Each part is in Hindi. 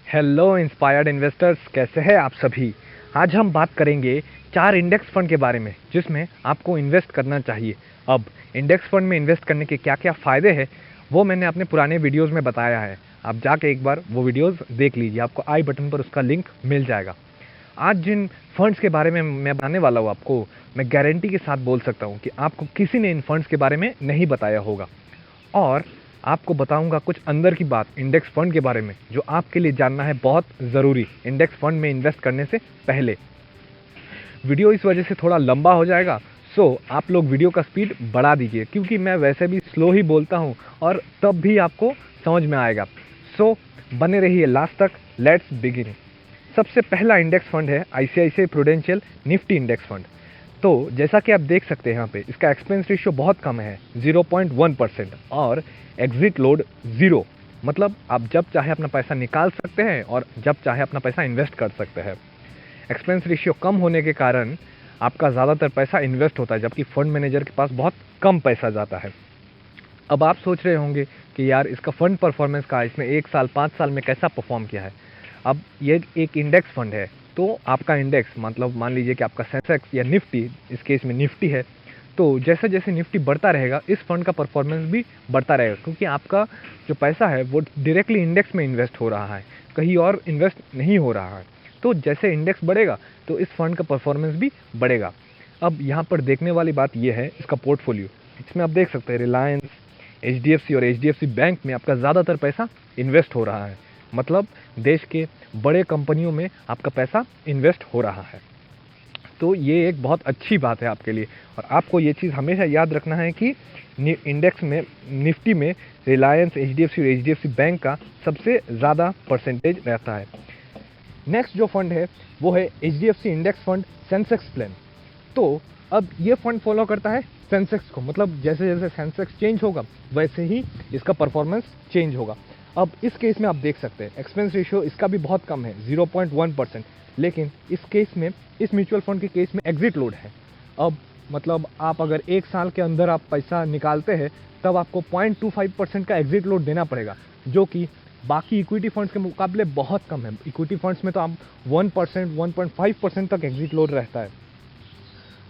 हेलो इंस्पायर्ड इन्वेस्टर्स, कैसे हैं आप सभी। आज हम बात करेंगे 4 इंडेक्स फंड के बारे में जिसमें आपको इन्वेस्ट करना चाहिए। अब इंडेक्स फंड में इन्वेस्ट करने के क्या क्या फ़ायदे हैं वो मैंने अपने पुराने वीडियोस में बताया है। आप जाके एक बार वो वीडियोस देख लीजिए, आपको आई बटन पर उसका लिंक मिल जाएगा। आज जिन फंड्स के बारे में मैं बताने वाला हूँ आपको, मैं गारंटी के साथ बोल सकता हूँ कि आपको किसी ने इन फंड्स के बारे में नहीं बताया होगा। और आपको बताऊंगा कुछ अंदर की बात इंडेक्स फंड के बारे में जो आपके लिए जानना है बहुत ज़रूरी इंडेक्स फंड में इन्वेस्ट करने से पहले। वीडियो इस वजह से थोड़ा लंबा हो जाएगा, सो आप लोग वीडियो का स्पीड बढ़ा दीजिए क्योंकि मैं वैसे भी स्लो ही बोलता हूँ और तब भी आपको समझ में आएगा। सो बने रहिए लास्ट तक। Let's begin. सबसे पहला इंडेक्स फंड है ICICI prudential Nifty index fund. तो जैसा कि आप देख सकते हैं यहाँ पे इसका एक्सपेंस रेशियो बहुत कम है 0.1% और एग्जिट लोड 0। मतलब आप जब चाहे अपना पैसा निकाल सकते हैं और जब चाहे अपना पैसा इन्वेस्ट कर सकते हैं। एक्सपेंस रेशियो कम होने के कारण आपका ज़्यादातर पैसा इन्वेस्ट होता है जबकि फंड मैनेजर के पास बहुत कम पैसा जाता है। अब आप सोच रहे होंगे कि यार इसका फंड परफॉर्मेंस का इसने 1 साल 5 साल में कैसा परफॉर्म किया है। अब ये एक इंडेक्स फंड है तो आपका इंडेक्स मतलब मान लीजिए कि आपका सेंसेक्स या निफ्टी, इस केस में निफ्टी है, तो जैसे जैसे निफ्टी बढ़ता रहेगा इस फंड का परफॉर्मेंस भी बढ़ता रहेगा क्योंकि आपका जो पैसा है वो डायरेक्टली इंडेक्स में इन्वेस्ट हो रहा है, कहीं और इन्वेस्ट नहीं हो रहा है। तो जैसे इंडेक्स बढ़ेगा तो इस फंड का परफॉर्मेंस भी बढ़ेगा। अब यहाँ पर देखने वाली बात यह है इसका पोर्टफोलियो। इसमें आप देख सकते हैं रिलायंस, एचडीएफसी और एचडीएफसी बैंक में आपका ज़्यादातर पैसा इन्वेस्ट हो रहा है। मतलब देश के बड़े कंपनियों में आपका पैसा इन्वेस्ट हो रहा है। तो ये एक बहुत अच्छी बात है आपके लिए। और आपको ये चीज़ हमेशा याद रखना है कि इंडेक्स में निफ्टी में रिलायंस, एचडीएफसी और एचडीएफसी बैंक का सबसे ज़्यादा परसेंटेज रहता है। नेक्स्ट जो फंड है वो है HDFC index fund Sensex plan. तो अब ये फंड फॉलो करता है सेंसेक्स को, मतलब जैसे जैसे सेंसेक्स चेंज होगा वैसे ही इसका परफॉर्मेंस चेंज होगा। अब इस केस में आप देख सकते हैं एक्सपेंस रेशियो इसका भी बहुत कम है 0.1%, लेकिन इस केस में, इस म्यूचुअल फंड के केस में एग्जिट लोड है। अब मतलब आप अगर 1 साल के अंदर आप पैसा निकालते हैं तब आपको 0.25% का एग्जिट लोड देना पड़ेगा, जो कि बाकी इक्विटी फंड्स के मुकाबले बहुत कम है। इक्विटी फंड्स में तो आप 1%, 1.5% तक एग्जिट लोड रहता है।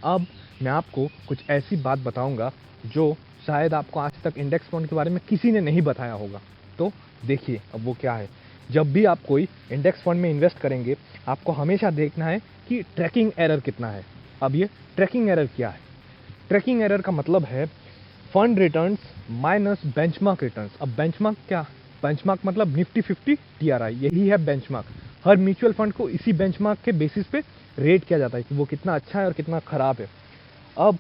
अब मैं आपको कुछ ऐसी बात बताऊंगा जो शायद आपको आज तक इंडेक्स फंड के बारे में किसी ने नहीं बताया होगा। तो देखिए अब वो क्या है। जब भी आप कोई इंडेक्स फंड में इन्वेस्ट करेंगे आपको हमेशा देखना है कि ट्रैकिंग एरर कितना है। अब ये ट्रैकिंग एरर क्या है? ट्रैकिंग एरर का मतलब है fund returns minus benchmark returns. अब बेंचमार्क क्या? बेंचमार्क मतलब निफ्टी 50 टीआरआई, यही है बेंचमार्क। हर म्यूचुअल फंड को इसी बेंचमार्क के बेसिस पे रेट किया जाता है कि वो कितना अच्छा है और कितना खराब है। अब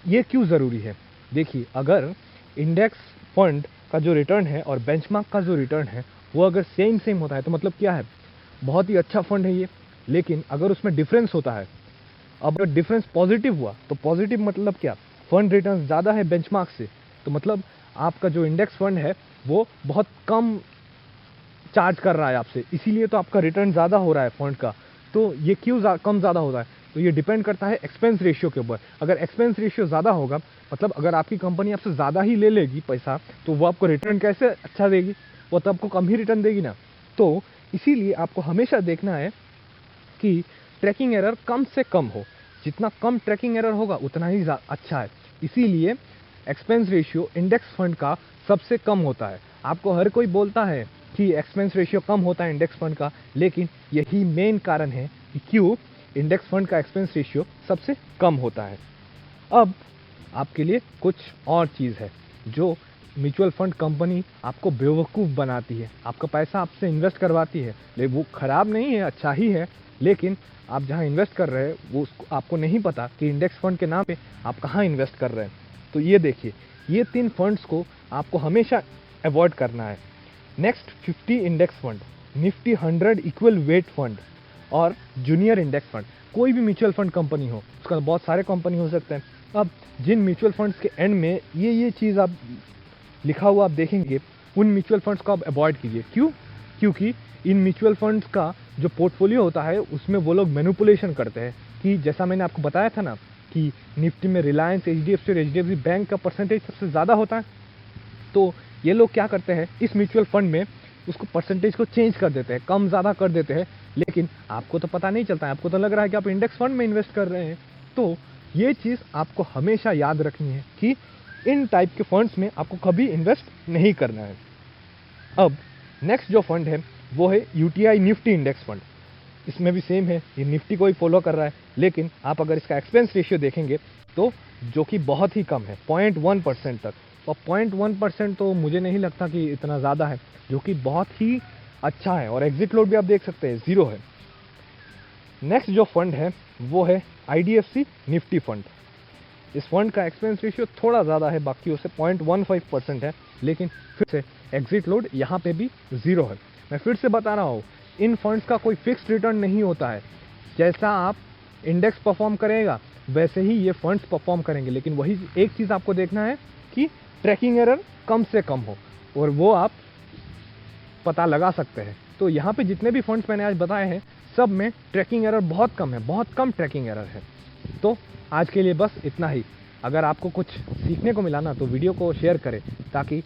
ये क्यों ज़रूरी है? देखिए, अगर इंडेक्स फंड का जो रिटर्न है और बेंचमार्क का जो रिटर्न है वो अगर सेम सेम होता है तो मतलब क्या है, बहुत ही अच्छा फंड है ये। लेकिन अगर उसमें डिफरेंस होता है, अब अगर डिफरेंस पॉजिटिव हुआ तो पॉजिटिव मतलब क्या, फंड रिटर्न ज़्यादा है बेंचमार्क से, तो मतलब आपका जो इंडेक्स फंड है वो बहुत कम चार्ज कर रहा है आपसे, इसीलिए तो आपका रिटर्न ज़्यादा हो रहा है फंड का। तो ये क्यों कम ज़्यादा होता है? तो ये डिपेंड करता है एक्सपेंस रेशियो के ऊपर। अगर एक्सपेंस रेशियो ज़्यादा होगा, मतलब अगर आपकी कंपनी आपसे ज़्यादा ही ले लेगी पैसा, तो वो आपको रिटर्न कैसे अच्छा देगी? वो तो आपको कम ही रिटर्न देगी ना। तो इसीलिए आपको हमेशा देखना है कि ट्रैकिंग एरर कम से कम हो। जितना कम ट्रैकिंग एरर होगा उतना ही अच्छा है। इसीलिए एक्सपेंस रेशियो इंडेक्स फंड का सबसे कम होता है। आपको हर कोई बोलता है कि एक्सपेंस रेशियो कम होता है इंडेक्स फंड का, लेकिन यही मेन कारण है कि क्यों इंडेक्स फंड का एक्सपेंस रेशियो सबसे कम होता है। अब आपके लिए कुछ और चीज़ है जो म्यूचुअल फंड कंपनी आपको बेवकूफ़ बनाती है, आपका पैसा आपसे इन्वेस्ट करवाती है। लेकिन वो ख़राब नहीं है, अच्छा ही है, लेकिन आप जहाँ इन्वेस्ट कर रहे हैं वो आपको नहीं पता कि इंडेक्स फंड के नाम पे आप कहाँ इन्वेस्ट कर रहे हैं। तो ये देखिए, ये 3 फंड्स को आपको हमेशा अवॉइड करना है। Next 50 index fund, Nifty 100 equal weight fund और जूनियर इंडेक्स फंड। कोई भी म्यूचुअल फंड कंपनी हो, उसका बहुत सारे कंपनी हो सकते हैं। अब जिन म्यूचुअल फंड्स के एंड में ये चीज़ आप लिखा हुआ आप देखेंगे, उन म्यूचुअल फंड्स को आप अवॉइड कीजिए। क्यों? क्योंकि इन म्यूचुअल फंड्स का जो पोर्टफोलियो होता है उसमें वो लोग मैनिपुलेशन करते हैं कि जैसा मैंने आपको बताया था ना कि निफ्टी में रिलायंस, एचडीएफसी और एचडीएफसी बैंक का परसेंटेज सबसे ज़्यादा होता है। तो ये लोग क्या करते हैं, इस म्यूचुअल फंड में उसको परसेंटेज को चेंज कर देते हैं, कम ज़्यादा कर देते हैं, लेकिन आपको तो पता नहीं चलता है, आपको तो लग रहा है कि आप इंडेक्स फंड में इन्वेस्ट कर रहे हैं। तो ये चीज़ आपको हमेशा याद रखनी है कि इन टाइप के फंड्स में आपको कभी इन्वेस्ट नहीं करना है। अब नेक्स्ट जो फंड है वो है यूटीआई निफ्टी इंडेक्स फंड। इसमें भी सेम है, ये निफ्टी को ही फॉलो कर रहा है, लेकिन आप अगर इसका एक्सपेंस रेशियो देखेंगे तो जो कि बहुत ही कम है, 0.1% तक। और 0.1% तो मुझे नहीं लगता कि इतना ज़्यादा है, जो कि बहुत ही अच्छा है। और एग्जिट लोड भी आप देख सकते हैं 0 है। नेक्स्ट जो फंड है वो है आईडीएफसी निफ्टी फंड। इस फंड का एक्सपेंस रेशियो थोड़ा ज़्यादा है, बाकियों से 0.15% है, लेकिन फिर से एग्जिट लोड यहाँ पे भी 0 है। मैं फिर से बता रहा हूँ, इन फंड्स का कोई फिक्स्ड रिटर्न नहीं होता है। जैसा आप इंडेक्स परफॉर्म करेगा वैसे ही ये फंड्स परफॉर्म करेंगे, लेकिन वही एक चीज़ आपको देखना है कि ट्रैकिंग एरर कम से कम हो, और वो आप पता लगा सकते हैं। तो यहाँ पे जितने भी फंड्स मैंने आज बताए हैं सब में ट्रैकिंग एरर बहुत कम है, बहुत कम ट्रैकिंग एरर है। तो आज के लिए बस इतना ही। अगर आपको कुछ सीखने को मिला ना तो वीडियो को शेयर करें, ताकि